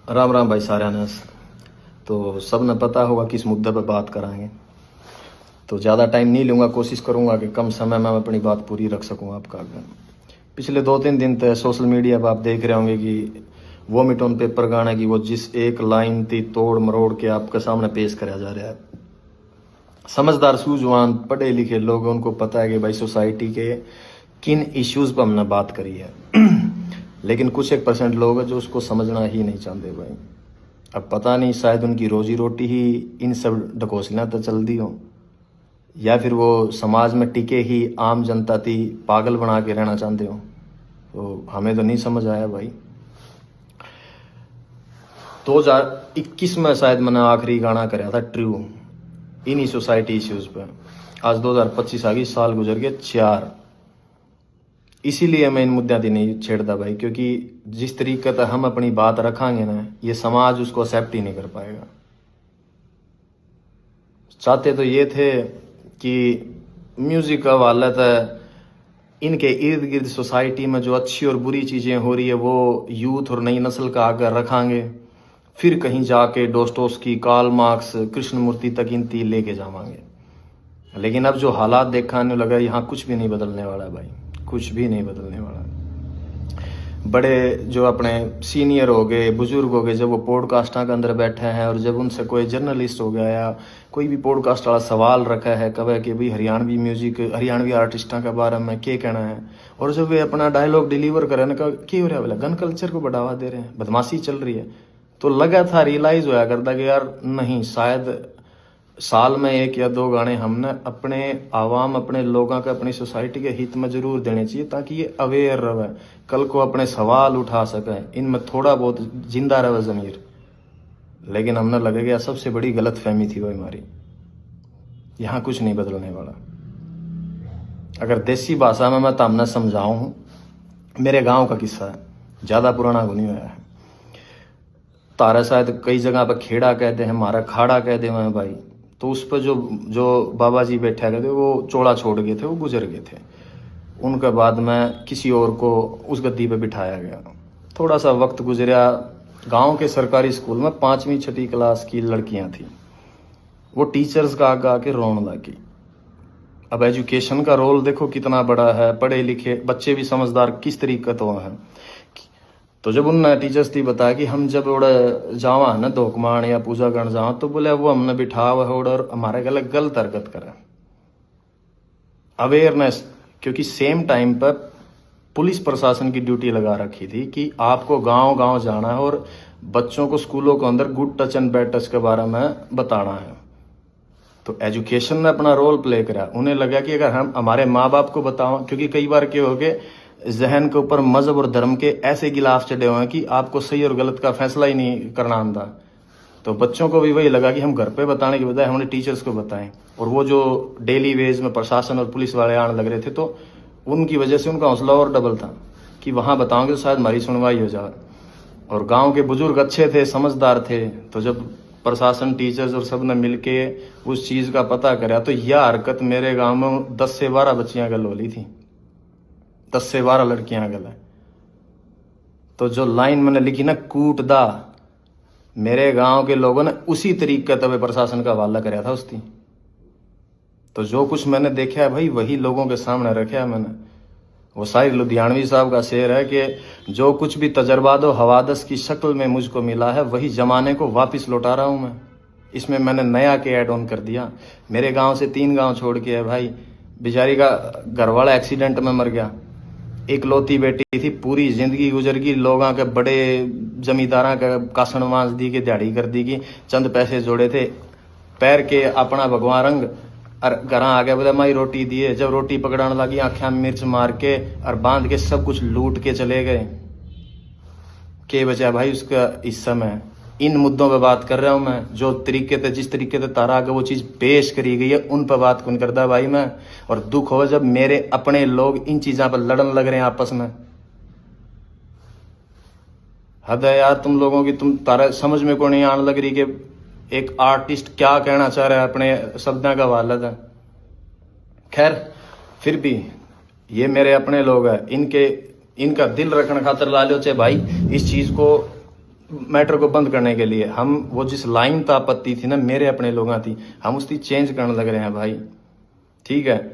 राम राम भाई सारे ने। तो सब ने पता होगा किस मुद्दे पर बात कराएंगे। तो ज़्यादा टाइम नहीं लूँगा, कोशिश करूँगा कि कम समय में मैं अपनी बात पूरी रख सकूँ आपका आगे। पिछले 2-3 दिन तक सोशल मीडिया पर आप देख रहे होंगे कि वोमिट ऑन पेपर गाने की वो जिस एक लाइन थी तोड़ मरोड़ के आपके सामने पेश कराया जा रहा है। समझदार सूझवान पढ़े लिखे लोग, उनको पता है कि भाई सोसाइटी के किन इश्यूज़ पर हमने बात करी है लेकिन कुछ 1% लोग हैं जो उसको समझना ही नहीं चाहते भाई। अब पता नहीं, शायद उनकी रोजी रोटी ही इन सब ढकोसलियाँ तो चलती हो, या फिर वो समाज में टिके ही आम जनता थी पागल बना के रहना चाहते हो। तो हमें तो नहीं समझ आया भाई। 2021 में शायद मैंने आखिरी गाना कराया था ट्रू इन्हीं सोसाइटी इश्यूज़ पे। आज 2025 आ गई, साल गुजर गए 4। इसीलिए मैं इन मुद्दों की नहीं छेड़ता भाई, क्योंकि जिस तरीके से हम अपनी बात रखांगे ना, ये समाज उसको एक्सेप्ट ही नहीं कर पाएगा। चाहते तो ये थे कि म्यूजिक का हवाला था, इनके इर्द गिर्द सोसाइटी में जो अच्छी और बुरी चीज़ें हो रही है वो यूथ और नई नस्ल का आगे रखांगे, फिर कहीं जाके डोस्टोव्स्की, कार्ल मार्क्स, कृष्णमूर्ति तक इनती लेके जावांगे। लेकिन अब जो हालात देखने लगा, यहाँ कुछ भी नहीं बदलने वाला भाई, कुछ भी नहीं बदलने वाला। बड़े जो अपने सीनियर हो गए, बुजुर्ग हो गए, जब वो पॉडकास्टां के अंदर बैठे हैं और जब उनसे कोई जर्नलिस्ट हो गया या कोई भी पॉडकास्ट वाला सवाल रखा है कब कि भाई हरियाणवी म्यूजिक, हरियाणवी आर्टिस्टा के बारे में क्या कहना है, और जब वे अपना डायलॉग डिलीवर करें ना, क्या हो रहा है बोला, गन कल्चर को बढ़ावा दे रहे हैं, बदमाशी चल रही है, तो लगा था रियलाइज होया करता कि यार नहीं, शायद साल में 1 या 2 गाने हमने अपने आवाम, अपने लोगों के, अपनी सोसाइटी के हित में जरूर देने चाहिए, ताकि ये अवेयर रहे, कल को अपने सवाल उठा सके, इनमें थोड़ा बहुत जिंदा रहे ज़मीर। लेकिन हमने लगेगा सबसे बड़ी गलत फहमी थी वो हमारी। यहाँ कुछ नहीं बदलने वाला। अगर देसी भाषा में मैं तमने समझाऊं, मेरे गांव का किस्सा है, ज़्यादा पुराना नहीं हुआ है। तारा शायद कई जगह पर खेड़ा कहते हैं, हमारा खाड़ा कहते हैं भाई। तो उस पर जो बाबा जी बैठा गए थे वो चोला छोड़ गए थे, वो गुजर गए थे। उनके बाद में किसी और को उस गद्दी पे बिठाया गया। थोड़ा सा वक्त गुजरा, गांव के सरकारी स्कूल में 5वीं 6वीं क्लास की लड़कियां थी, वो टीचर्स का आगे आके रोने लगी। अब एजुकेशन का रोल देखो कितना बड़ा है, पढ़े लिखे बच्चे भी समझदार किस तरीके तो हैं। तो जब उन टीचर्स थी बताया कि हम जब उड़े जावा ना धोकमान या पूजा करने जावा, तो बोले वो हमने बिठा हुआ और हमारे गलत हरकत करे। अवेयरनेस, क्योंकि सेम टाइम पर पुलिस प्रशासन की ड्यूटी लगा रखी थी कि आपको गांव गांव जाना है और बच्चों को स्कूलों के अंदर good touch and bad touch के बारे में बताना है। तो एजुकेशन ने अपना रोल प्ले करा। उन्हें लगा कि अगर हम हमारे माँ बाप को बताओ, क्योंकि कई बार क्या हो गए, जहन के ऊपर मजहब और धर्म के ऐसे गिलाफ चढ़े हुए हैं कि आपको सही और गलत का फैसला ही नहीं करना आता। तो बच्चों को भी वही लगा कि हम घर पे बताने के बजाय हमने टीचर्स को बताएं। और वो जो डेली वेज में प्रशासन और पुलिस वाले आने लग रहे थे, तो उनकी वजह से उनका हौसला और डबल था कि वहां बताओगे तो शायद हमारी सुनवाई हो जाए। और गाँव के बुजुर्ग अच्छे थे, समझदार थे, तो जब प्रशासन, टीचर्स और सब ने मिलके उस चीज का पता करा, तो यह हरकत मेरे गाँव में 10 से 12 बच्चियां गल होली थी, 10 से 12 लड़कियां गल है। तो जो लाइन मैंने लिखी ना, कूट दा, मेरे गांव के लोगों ने उसी तरीके तब प्रशासन का हवाला कराया था उसकी। तो जो कुछ मैंने देखा है भाई, वही लोगों के सामने रखा है मैंने। वो शायर लुधियानवी साहब का शेर है कि जो कुछ भी तजर्बा दो हवादस की शक्ल में मुझको मिला है, वही जमाने को वापस लौटा रहा हूं मैं। इसमें मैंने नया के ऐड ऑन कर दिया। मेरे गांव से 3 गांव छोड़ के है भाई, बेचारी का घरवाला एक्सीडेंट में मर गया, एक लौती बेटी थी, पूरी जिंदगी गुजर गई, लोगों के बड़े जमींदारा का कासन वांस दी के दिहाड़ी कर दी की, चंद पैसे जोड़े थे, पैर के अपना भगवान रंग और घर आ गया, बोला माई रोटी दिए। जब रोटी पकड़ाने लगी, आँखें मिर्च मार के और बांध के सब कुछ लूट के चले गए। के बचा भाई उसका हिस्सा में। इन मुद्दों पे बात कर रहा हूं मैं, जो तरीके से, जिस तरीके से तारा आगे वो चीज पेश करी गई है, उन पर बात कौन करता भाई मैं। और दुख हो जब मेरे अपने लोग इन चीजों पर लड़न लग रहे हैं आपस में। हद है यार तुम लोगों की, तुम तारा समझ में को नहीं आने लग रही कि एक आर्टिस्ट क्या कहना चाह रहा है अपने शब्दों का हवाला था। खैर फिर भी ये मेरे अपने लोग हैं, इनका दिल रखने खातर ला लो चाहे भाई, इस चीज को मैटर को बंद करने के लिए हम वो जिस लाइन तो आपत्ति थी ना मेरे अपने लोगों थी, हम उसकी चेंज करने लग रहे हैं भाई, ठीक है।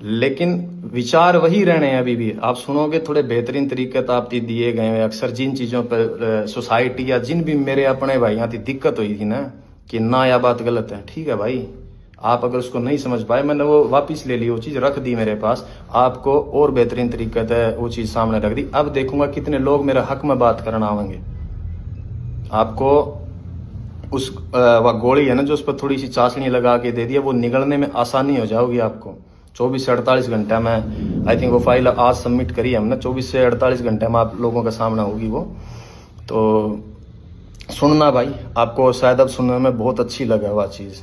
लेकिन विचार वही रहने हैं अभी भी। आप सुनोगे थोड़े बेहतरीन तरीके तो आप दिए गए हैं। अक्सर जिन चीज़ों पर सोसाइटी या जिन भी मेरे अपने भाइयों थी दिक्कत हुई थी ना कि ना यह बात गलत है, ठीक है भाई, आप अगर उसको नहीं समझ पाए, मैंने वो वापस ले ली, वो चीज़ रख दी मेरे पास, आपको और बेहतरीन तरीके से वो चीज़ सामने रख दी। अब देखूंगा कितने लोग मेरे हक में बात करना आवेंगे। आपको उस वह गोली है ना जो उस पर थोड़ी सी चाशनी लगा के दे दिया, वो निगलने में आसानी हो जाओगी आपको। 24 से 48 घंटा में, आई थिंक वो फाइल आज सबमिट करी है हमने, 24 से 48 घंटे में आप लोगों का सामना होगी वो। तो सुनना भाई, आपको शायद अब सुनने में बहुत अच्छी लगे वह चीज़।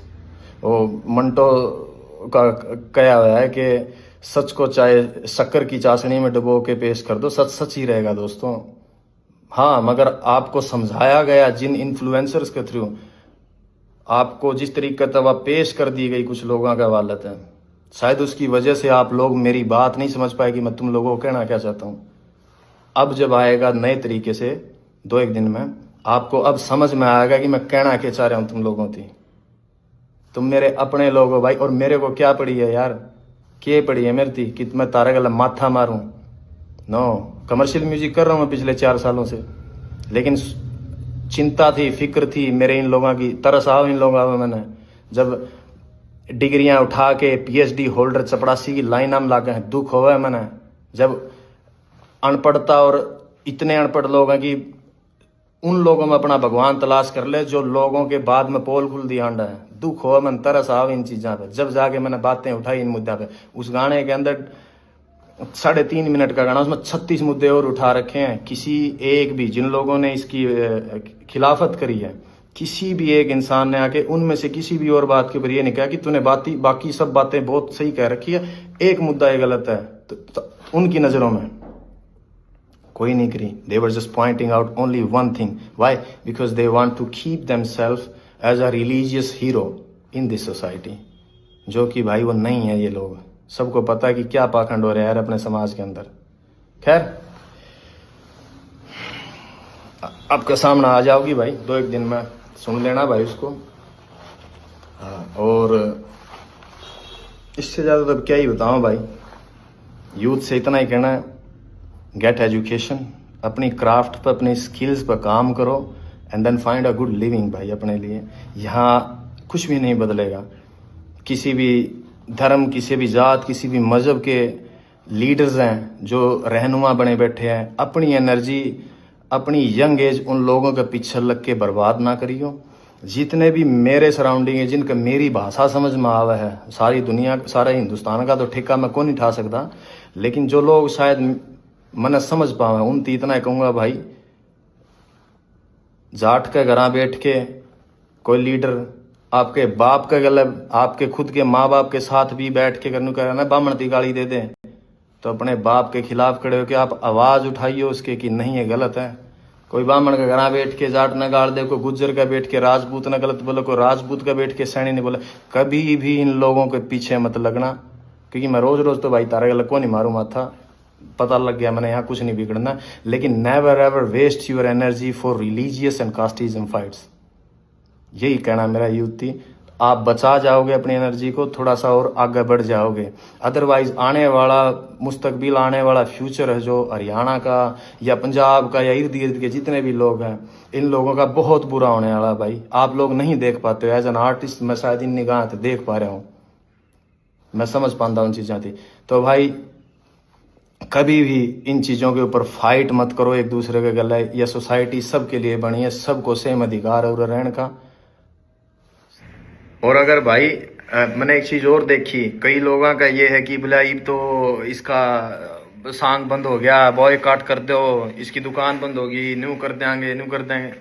वो मंटो का कहा हुआ है कि सच को चाहे शक्कर की चाशनी में डुबो के पेश कर दो, सच सच ही रहेगा दोस्तों। हाँ, मगर आपको समझाया गया जिन इन्फ्लुएंसर्स के थ्रू, आपको जिस तरीके से वह पेश कर दी गई कुछ लोगों का वालत है, शायद उसकी वजह से आप लोग मेरी बात नहीं समझ पाए कि मैं तुम लोगों को कहना क्या चाहता हूँ। अब जब आएगा नए तरीके से 2-1 दिन में, आपको अब समझ में आएगा कि मैं कहना क्या चाह रहा हूँ तुम लोगों की। तुम मेरे अपने लोग हो भाई, और मेरे को क्या पड़ी है यार, क्या पड़ी है मेरी थी कि मैं तारे गला माथा मारूं? नो, कमर्शियल म्यूजिक कर रहा हूँ मैं पिछले 4 सालों से, लेकिन चिंता थी, फिक्र थी मेरे इन लोगों की, तरस आओ इन लोगों में। मैंने जब डिग्रियां उठा के पीएचडी होल्डर चपड़ासी की लाइन में लागे हैं, दुख होगा मैंने। जब अनपढ़ता और इतने अनपढ़ लोग हैं कि उन लोगों में अपना भगवान तलाश कर ले जो लोगों के बाद में पोल खुल दिया अंडा है, दुख हो, मन तरस आओ इन चीज़ों पे। जब जाके मैंने बातें उठाई इन मुद्दा पे, उस गाने के अंदर 3.5 मिनट का गाना, उसमें 36 मुद्दे और उठा रखे हैं। किसी एक भी, जिन लोगों ने इसकी खिलाफत करी है, किसी भी एक इंसान ने आके उनमें से किसी भी और बात के ऊपर ये नहीं कहा कि तूने बाकी सब बातें बहुत सही कह रखी है, एक मुद्दा ये गलत है। तो उनकी नज़रों में कोई नहीं करी। They were just pointing out only one thing. Why? Because they want to keep themselves as a religious hero in this society. जो कि भाई वो नहीं है ये लोग। सबको पता है कि क्या पाखंड हो रहा है यार अपने समाज के अंदर। खैर, आपका सामना आ जाओगी भाई 2-1 दिन में, सुन लेना भाई उसको। और इससे ज़्यादा तो क्या ही बताऊँ भाई, यूथ से इतना ही कहना है, गेट एजुकेशन, अपनी क्राफ्ट पर, अपनी स्किल्स पर काम करो, and then find a good living भाई अपने लिए। यहाँ कुछ भी नहीं बदलेगा। किसी भी धर्म, किसी भी जात, किसी भी मज़हब के लीडर्स हैं जो रहनुमा बने बैठे हैं, अपनी एनर्जी, अपनी यंग एज उन लोगों के पीछे लग के बर्बाद ना करियो। जितने भी मेरे सराउंडिंग है, जिनका मेरी भाषा समझ में आवा है, सारी दुनिया, सारा हिंदुस्तान का तो ठेका मैं कौन नहीं उठा सकता, लेकिन जो लोग शायद मैंने समझ पावा, उन इतना कहूँगा भाई, जाट के घर बैठ के कोई लीडर आपके बाप का गलत, आपके खुद के माँ बाप के साथ भी बैठ के करने का ना बामण की गाली दे दें, तो अपने बाप के खिलाफ खड़े हो के आप आवाज़ उठाइए उसके कि नहीं ये गलत है। कोई ब्राह्मण का घर बैठ के जाट न गाड़ दे, कोई गुज्जर का बैठ के राजपूत न गलत बोले, कोई राजपूत का बैठ के सैनी नहीं बोले। कभी भी इन लोगों के पीछे मत लगना, क्योंकि मैं रोज रोज तो भाई तारे गलत को नहीं मारूँ माथा, पता लग गया मैंने यहाँ कुछ नहीं बिगड़ना। लेकिन never ever waste your energy for religious and casteism fights, यही कहना मेरा यूथ थी। आप बचा जाओगे अपनी एनर्जी को, थोड़ा सा और आगे बढ़ जाओगे। अदरवाइज आने वाला मुस्तकबिल, आने वाला फ्यूचर है जो हरियाणा का या पंजाब का या इर्द गिर्द के जितने भी लोग हैं, इन लोगों का बहुत बुरा होने वाला भाई। आप लोग नहीं देख पाते हो, एज एन आर्टिस्ट मैं शायद इन निगाह से देख पा रहा हूँ, मैं समझ पाता हूँ चीज़ें थी। तो भाई कभी भी इन चीज़ों के ऊपर फाइट मत करो एक दूसरे के गले। या सोसाइटी सबके लिए बनी है, सबको सेम अधिकार है और रहने का। और अगर भाई मैंने एक चीज़ और देखी, कई लोगों का ये है कि बोला ये तो इसका सॉन्ग बंद हो गया, बॉयकॉट कर दो, इसकी दुकान बंद होगी, न्यू कर देंगे, न्यू कर देंगे।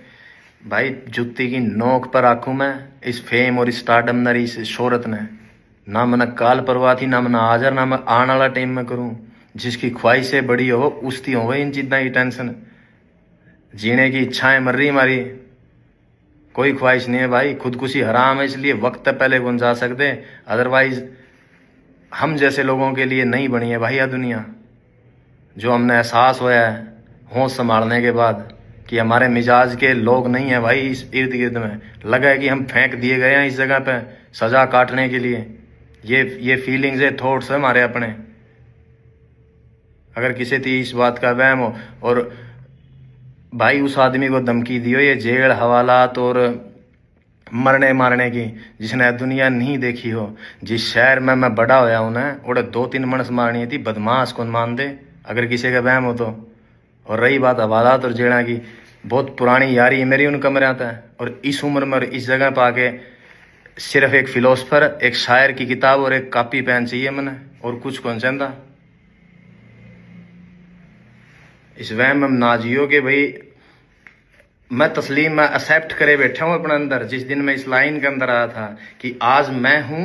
भाई जुत्ती की नोक पर आंखूं मैं इस फेम और इस स्टारडम न इस शोहरत ने, ना मैंने काल परवाह थी, ना मैंने आज ना मैं आने वाला टाइम में करूँ। जिसकी ख्वाहिशें बड़ी हो उसकी हो इन चीज़ों की टेंशन, जीने की इच्छाएं मर रही हमारी, कोई ख्वाहिश नहीं है भाई। खुदकुशी हराम है, इसलिए वक्त पहले कौन जा सकते, अदरवाइज हम जैसे लोगों के लिए नहीं बनी है भाई यह दुनिया। जो हमने एहसास होया है होश संभालने के बाद कि हमारे मिजाज के लोग नहीं है भाई इस इर्द गिर्द में। लगा है कि हम फेंक दिए गए हैं इस जगह पे सजा काटने के लिए। ये फीलिंग्स है, थॉट्स है हमारे अपने। अगर किसी थी इस बात का वहम हो, और भाई उस आदमी को धमकी दियो ये जेल हवालात और मरने मारने की, जिसने दुनिया नहीं देखी हो। जिस शहर में मैं बड़ा होया हूं ना, उड़े 2-3 मनस मारनी थी, बदमाश कौन मान दे अगर किसी का वहम हो तो। और रही बात हवालात और जेड़ा की, बहुत पुरानी यारी है मेरी उन कमरे आता है। और इस उम्र में और इस जगह पर आके सिर्फ एक फिलोसफर, एक शायर की किताब और एक कॉपी पेन चाहिए मैंने, और कुछ कौन चाहता। इस वहम में ना जियो कि भाई मैं तस्लीम में एक्सेप्ट करे बैठा हूं अपने अंदर। जिस दिन मैं इस लाइन के अंदर आया था कि आज मैं हूं,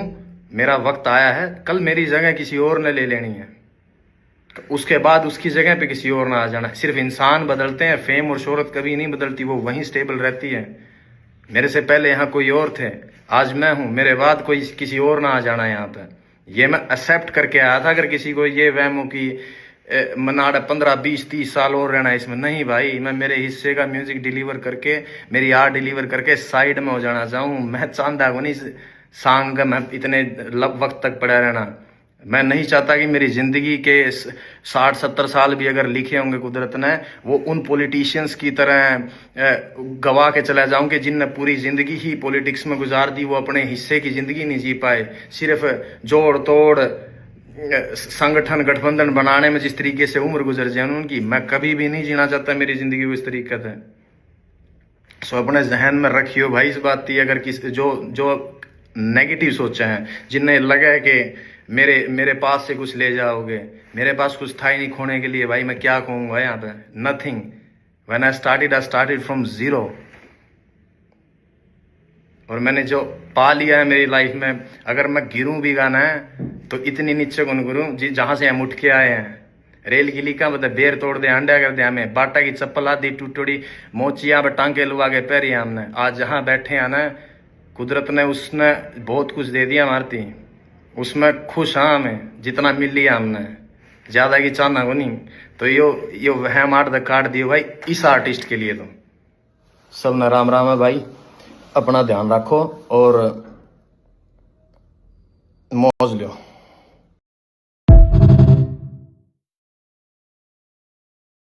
मेरा वक्त आया है, कल मेरी जगह किसी और ने ले लेनी है, तो उसके बाद उसकी जगह पे किसी और ना आ जाना है। सिर्फ इंसान बदलते हैं, फेम और शोहरत कभी नहीं बदलती, वो वहीं स्टेबल रहती है। मेरे से पहले यहाँ कोई और थे, आज मैं हूं, मेरे बाद कोई किसी और ना आ जाना है यहाँ पे। ये मैं एक्सेप्ट करके आया था। अगर किसी को ये वहम हो कि मनाड़ा 15-20-30 साल और रहना है इसमें, नहीं भाई, मैं मेरे हिस्से का म्यूजिक डिलीवर करके, मेरी आर्ट डिलीवर करके साइड में हो जाना चाहूँ। मैं चाहता हूँ नहीं सॉन्ग में इतने वक्त तक पड़ा रहना। मैं नहीं चाहता कि मेरी जिंदगी के 60-70 साल भी अगर लिखे होंगे कुदरत ने, वो उन पॉलिटिशियंस की तरह गवा के चला जाऊं कि जिनने पूरी जिंदगी ही पॉलिटिक्स में गुजार दी, वो अपने हिस्से की जिंदगी नहीं जी पाए। सिर्फ जोड़ तोड़ संगठन गठबंधन बनाने में जिस तरीके से उम्र गुजर जाए उनकी, मैं कभी भी नहीं जीना चाहता मेरी जिंदगी को इस तरीके से। सो अपने जहन में रखियो भाई इस बात की। अगर किस जो नेगेटिव सोचे हैं, जिन्हें लगा है कि मेरे पास से कुछ ले जाओगे, मेरे पास कुछ था ही नहीं खोने के लिए, भाई मैं क्या कहूँगा यहाँ पे, nothing. When I started from zero. और मैंने जो पा लिया है मेरी लाइफ में, अगर मैं गिरूं भी गाना है तो इतनी नीचे कौन गिरूं जी जहां से हम उठ के आए हैं। रेल की लीका मतलब बेर तोड़ दे, अंडा कर दे हमें, बाटा की चप्पल आदि टूटोड़ी मोचिया पर टांके लुआ के पैरी हमने। आज जहां बैठे हैं ना, कुदरत ने उसने बहुत कुछ दे दिया मारती, उसमें खुश हाँ हमें जितना मिल लिया हमने, ज्यादा की चाहना को नहीं। तो यो वहम आर्ट द काट दियो भाई इस आर्टिस्ट के लिए। तो सब न राम राम है भाई, अपना ध्यान रखो और मौज लो।